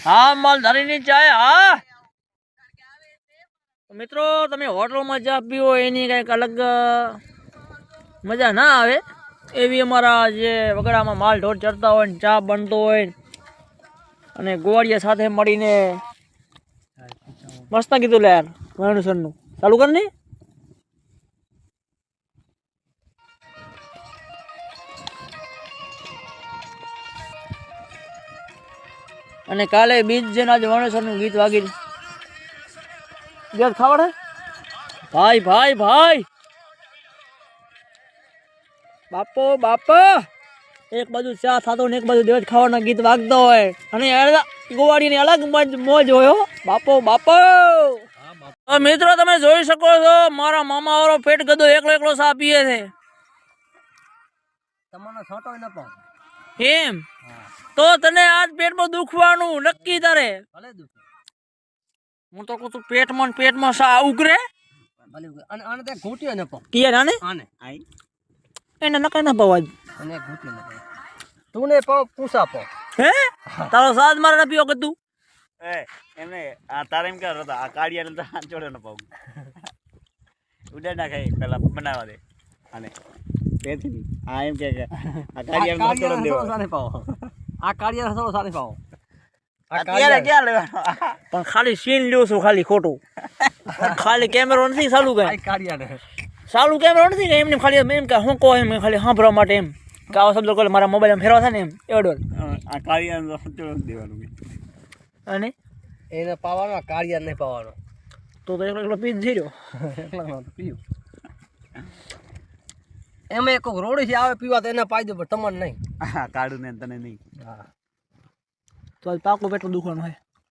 હા માલધારીની ચાય હા મિત્રો તમે હોટલમાં ચા પીવો એની કંઈક અલગ મજા ના આવે એવી અમારા જે વગડામાં માલ ઢોર ચડતા હોય ને ચા બનતો હોય અને ગોવાળિયા સાથે મળીને મસ્ત કીધું લે યાર વેણુસરનું ચાલુ કર ને અને કાલે બીજ છે ને આજે વર્ણેશ્વરનું ગીત વાગી ગેસ ખાવડે ભાઈ ભાઈ ભાઈ બાપો બાપા એક બાજુ ચા થતો ને એક બાજુ દેવજ ખાવાના ગીત વાગતા હોય અને ગોવાળીની અલગ મોજ હોય હો બાપો બાપો મિત્રો તમે જોઈ શકો છો મારા મામા વાળો પેટ ગદો એકલો એકલો ચા પીએ છે તમને છોટો ન પાવ એમ તો તને આજ પેટમાં દુખવાનું નક્કી તારે ભલે દુખે હું તો કહું છું પેટમાં સા ઉગરે ભલે અને આને તે ઘૂંટ્યો ન પાવ કિયા નાને આને આઈ એને નકા ના પવાજ અને ઘૂંટ્યો ન પાવ તું ને પાવ પૂછા પાવ હે તારો સાદ મારે ન પીઓ કતું એ એમને આ તારે એમ કહેતો આ કાળિયાને તો ચોડે ન પાવું ઉડે નાખે પેલા બનાવવા દે અને તેથી આ એમ કે આ કાળિયાને ચોડે દેવા સાને પાવ આ કાળિયા થોડો સાને પાવ અત્યારે ક્યાં લેવાનો પણ ખાલી સીન લ્યો છું ખાલી ખોટું ખાલી કેમેરો નથી ચાલુ કઈ આ કાળિયા ને ચાલુ કેમેરો નથી કે એમને ખાલી એમ કે હું કહો એમ ખાલી સાંભળવા માટે એમ કે આવા શબ્દો કરે મારા મોબાઈલ ફેરવા થાય ને એમ એવડો આ કાળિયાને ચોડે દેવાનું અને એને પાવાનો કાળિયા નહીં પાવાનો તો એકલો એકલો પીજ જઈ રહ્યો એકલા પીયું એમાં કોઈક રોડી આવે પીવા તો એને પાઈ દો પણ તમને નહીં હા કાળું ને તને નહીં તો આજ પાકું પેટનું દુખવાનું હોય